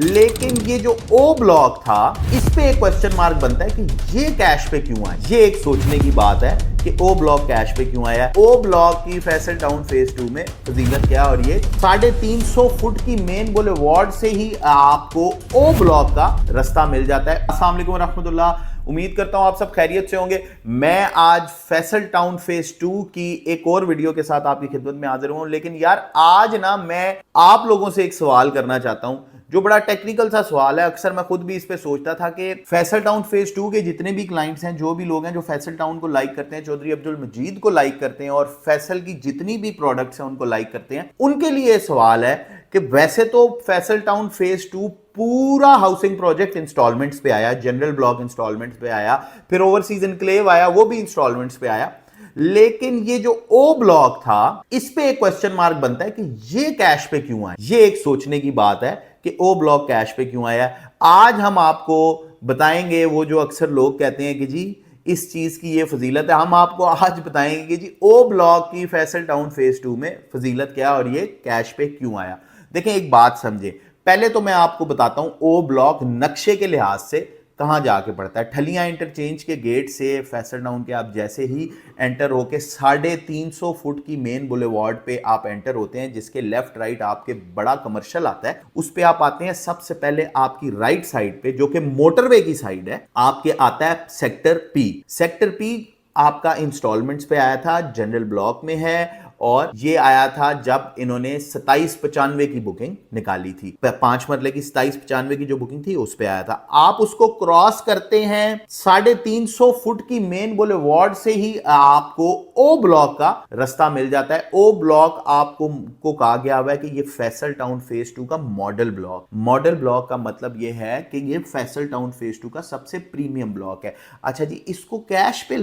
लेकिन ये जो ओ ब्लॉक था, इस पे एक क्वेश्चन मार्क बनता है कि ये कैश पे क्यों आया। ये एक सोचने की बात है कि ओ ब्लॉक कैश पे क्यों आया। ओ ब्लॉक की फैसल टाउन फेज 2 में फजीलत क्या, और ये 350 फुट की मेन बुलेवार्ड से ही आपको ओ ब्लॉक का रास्ता मिल जाता है। अस्सलाम वालेकुम रहमतुल्लाह, उम्मीद करता हूं आप सब खैरियत से होंगे। मैं आज फैसल टाउन फेज 2 की एक और वीडियो के साथ आपकी खिदमत में हाजिर हूं। लेकिन यार आज ना मैं आप लोगों से एक सवाल करना चाहता हूं जो बड़ा टेक्निकल सा सवाल है। अक्सर मैं खुद भी इस पे सोचता था कि फैसल टाउन फेज 2 के जितने भी क्लाइंट्स हैं, जो भी लोग हैं जो फैसल टाउन को लाइक करते हैं, चौधरी अब्दुल मजीद को लाइक करते हैं और फैसल की जितनी भी प्रोडक्ट्स हैं उनको लाइक करते हैं, उनके लिए सवाल है कि वैसे तो फैसल टाउन फेज 2 पूरा हाउसिंग प्रोजेक्ट इंस्टॉलमेंट्स पे आया, जनरल ब्लॉक इंस्टॉलमेंट्स पे आया, फिर ओवरसीज एनक्लेव आया, वो भी इंस्टॉलमेंट्स पे आया। लेकिन ये जो ओ ब्लॉक था, इस पे एक क्वेश्चन मार्क बनता है कि ये कैश पे क्यों आया। ये एक सोचने की बात है कि ओ ब्लॉक कैश पे क्यों आया। आज हम आपको बताएंगे वो जो अक्सर लोग कहते हैं कि जी इस चीज की ये फजीलत है। हम आपको आज बताएंगे कि जी ओ ब्लॉक की फैसल टाउन फेज 2 में फजीलत क्या और ये कैश पे क्यों आया। देखें, एक बात समझे, पहले तो मैं आपको बताता हूं ओ ब्लॉक नक्शे के लिहाज से कहां जाके पड़ता है। ठलियां इंटरचेंज के गेट से फैसल टाउन के आप जैसे ही एंटर होके 350 फुट की मेन बुलेवार्ड पे आप एंटर होते हैं, जिसके लेफ्ट राइट आपके बड़ा कमर्शियल आता है, उस पे आप आते हैं। सबसे पहले आपकी राइट साइड पे, जो कि मोटरवे की साइड है, आपके आता है सेक्टर पी। सेक्टर पी आपका इंस्टॉलमेंट्स पे आया था, जनरल ब्लॉक में है, और ये आया था जब इन्होंने 2795 की बुकिंग निकाली थी। 5 मरले की 2795 की जो बुकिंग थी उस पे आया था। आप उसको क्रॉस करते हैं, 350 फुट की मेन बुलेवार्ड से ही आपको ओ ब्लॉक का रास्ता मिल जाता है। ओ ब्लॉक आपको को कहा गया हुआ है कि ये फैसल टाउन फेज 2 का मॉडल ब्लॉक। मॉडल ब्लॉक का मतलब ये है कि ये फैसल टाउन फेज 2 का सबसे प्रीमियम ब्लॉक है। अच्छा जी, इसको कैश पे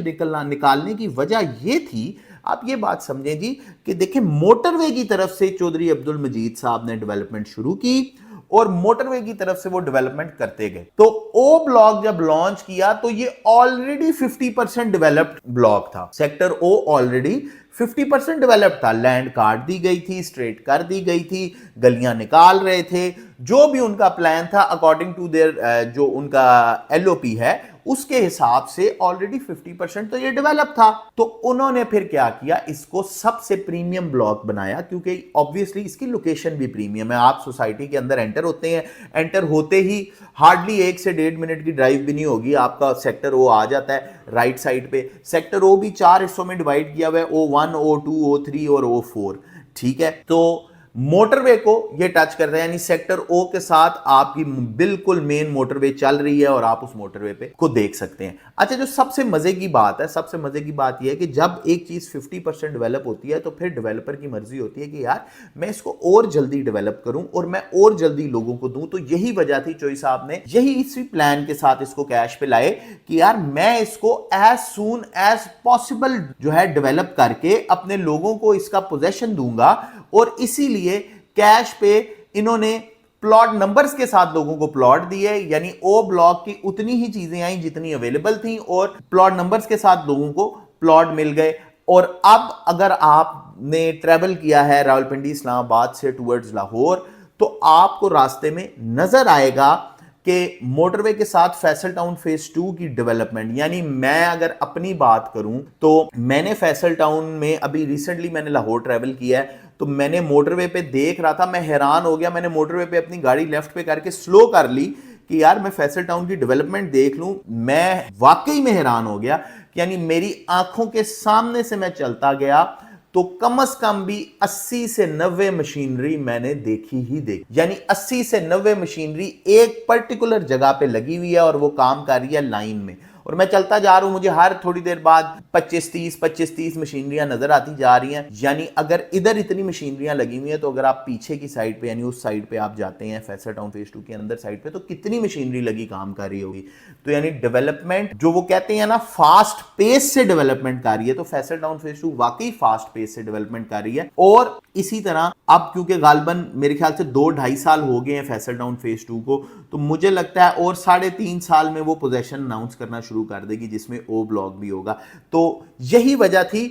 निकालने की वजह ये थी, आप ये बात समझें जी, कि देखिए मोटरवे की तरफ से चौधरी अब्दुल मजीद साहब ने डेवलपमेंट शुरू की और मोटरवे की तरफ से वो डेवलपमेंट करते गए। तो ओ ब्लॉक जब लॉन्च किया तो ये ऑलरेडी 50% डेवलप्ड ब्लॉक था। सेक्टर ओ ऑलरेडी 50% डेवलप्ड था। लैंड काट दी गई थी, स्ट्रेट कर दी गई थी, गलियां निकाल रहे थे, जो भी उनका प्लान था अकॉर्डिंग टू देयर जो उनका एलओपी है उसके हिसाब से ऑलरेडी 50% तो ये डेवलप था। तो उन्होंने फिर क्या किया, इसको सबसे प्रीमियम ब्लॉक बनाया, क्योंकि ऑब्वियसली इसकी लोकेशन भी प्रीमियम है। आप सोसाइटी के अंदर एंटर होते हैं, एंटर होते ही हार्डली 1 से 1.5 मिनट की ड्राइव भी नहीं होगी, आपका सेक्टर ओ आ जाता है राइट साइड पे। सेक्टर ओ भी 4 हिस्सों में डिवाइड किया हुआ है, O1, O2, O3 और O4। ठीक है, तो मोटरवे को ये टच कर रहा है, यानी सेक्टर ओ के साथ आपकी बिल्कुल मेन मोटरवे चल रही है और आप उस मोटरवे पे को देख सकते हैं। अच्छा, जो सबसे मजे की बात है, सबसे मजे की बात यह है कि जब एक चीज 50% डेवलप होती है तो फिर डेवलपर की मर्जी होती है कि यार मैं इसको और जल्दी डेवलप करूं और मैं और जल्दी लोगों को दूं। तो यही वजह थी चोई साहब ने यही इसी प्लान के साथ इसको कैश पे लाए कि यार मैं इसको एज सून एज पॉसिबल जो है डेवलप करके अपने लोगों को इसका पोजेशन दूंगा। और इसीलिए कैश पे इन्होंने प्लॉट नंबर्स के साथ लोगों को प्लॉट दिए, यानी ओ ब्लॉक की उतनी ही चीजें आई जितनी अवेलेबल थी और प्लॉट नंबर्स के साथ लोगों को प्लॉट मिल गए। और अब अगर आपने ट्रेवल किया है रावलपिंडी इस्लामाबाद से टुवर्ड्स लाहौर, तो आपको रास्ते में नजर आएगा कि मोटरवे के साथ फैसल टाउन फेज 2 की डेवलपमेंट। यानी मैं अगर अपनी बात करूं तो मैंने फैसल टाउन में अभी रिसेंटली मैंने लाहौर ट्रैवल किया है, तो मैंने मोटरवे पे देख रहा था, मैं हैरान हो गया। मैंने मोटरवे पे अपनी गाड़ी लेफ्ट पे करके स्लो कर ली कि यार मैं फैसल टाउन की डेवलपमेंट देख लूं। मैं वाकई में हैरान हो गया, यानी मेरी आंखों के सामने से मैं चलता गया तो कम से कम भी 80 से 90 मशीनरी मैंने देखी ही देखी। यानी 80 से 90 मशीनरी एक पर्टिकुलर जगह पे लगी हुई है और वो काम कर रही है लाइन में। और मैं चलता जा रहा हूं, मुझे हर थोड़ी देर बाद 25-30 मशीनरियां नजर आती जा रही हैं। यानी अगर इधर इतनी मशीनरियां लगी हुई हैं तो अगर आप पीछे की साइड पे यानी उस साइड पे आप जाते हैं फैसल टाउन फेज 2 के अंदर साइड पे, तो कितनी मशीनरी लगी काम कर रही होगी। तो यानी डेवलपमेंट जो वो कहते हैं ना फास्ट पेस से डेवलपमेंट कर रही है, तो फैसल टाउन फेज 2 वाकई फास्ट पेस से डेवलपमेंट कर रही है। और इसी तरह अब क्योंकि गालबन मेरे ख्याल से 2-2.5 साल हो गए हैं फैसल टाउन फेज 2 को, तो मुझे लगता है और 3.5 साल में वो पोजेशन अनाउंस करना शुरू कर देगी जिसमें ओ ब्लॉक भी होगा। तो यही वजह थी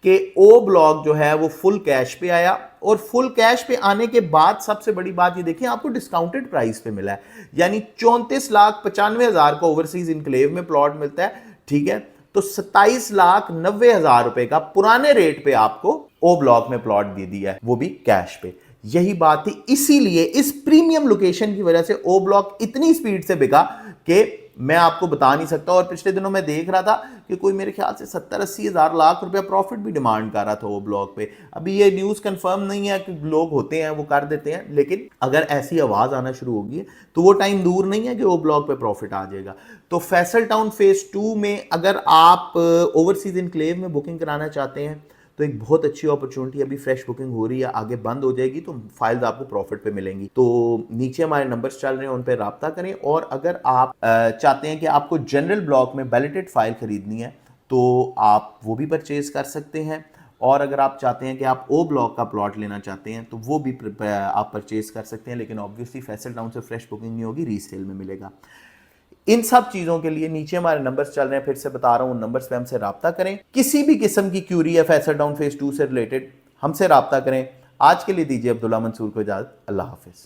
कि ओ ब्लॉक जो है वो फुल कैश पे आया, और फुल कैश पे आने के बाद सबसे बड़ी बात ये देखिए आपको डिस्काउंटेड प्राइस पे मिला है, यानी 34,95,000 को ओवरसीज इनक्लेव में प्लॉट मिलता है, ठीक है। तो 27,90,000 रुपए का पुराने रेट पे आपको ओ ब्लॉक में प्लॉट दे दिया है, वो भी कैश पे। यही बात थी, इसीलिए इस प्रीमियम लोकेशन की वजह से ओ ब्लॉक इतनी स्पीड से बिका कि मैं आपको बता नहीं सकता। और पिछले दिनों मैं देख रहा था कि कोई मेरे ख्याल से 70-80 हज़ार लाख रुपया प्रॉफिट भी डिमांड कर रहा था वो ब्लॉक पे। अभी ये न्यूज़ कंफर्म नहीं है कि लोग होते हैं वो कर देते हैं, लेकिन अगर ऐसी आवाज़ आना शुरू होगी तो वो टाइम दूर नहीं है कि वो ब्लॉक पे प्रॉफिट आ जाएगा। तो फैसल टाउन फेज 2 में अगर आप ओवरसीज इनक्लेव में बुकिंग कराना चाहते हैं तो एक बहुत अच्छी अपॉर्चुनिटी, अभी फ्रेश बुकिंग हो रही है, आगे बंद हो जाएगी तो फाइल्स आपको प्रॉफिट पे मिलेंगी। तो नीचे हमारे नंबर्स चल रहे हैं, उन पे राब्ता करें। और अगर आप चाहते हैं कि आपको जनरल ब्लॉक में बैलेटेड फाइल खरीदनी है तो आप वो भी परचेज कर सकते हैं। और अगर आप चाहते हैं कि आप ओ ब्लॉक का प्लॉट लेना चाहते हैं तो वो भी आप परचेज कर सकते हैं, लेकिन ऑब्वियसली फैसल टाउन से फ्रेश बुकिंग नहीं होगी, रीसेल में मिलेगा। इन सब चीजों के लिए नीचे हमारे नंबर्स चल रहे हैं, फिर से बता रहा हूं, उन नंबर्स पे हमसे राब्ता करें। किसी भी किस्म की क्यूरी है फैसल टाउन फेज 2 से रिलेटेड, हमसे राब्ता करें। आज के लिए दीजिए अब्दुल्ला मंसूर को इजाजत। अल्लाह हाफिज।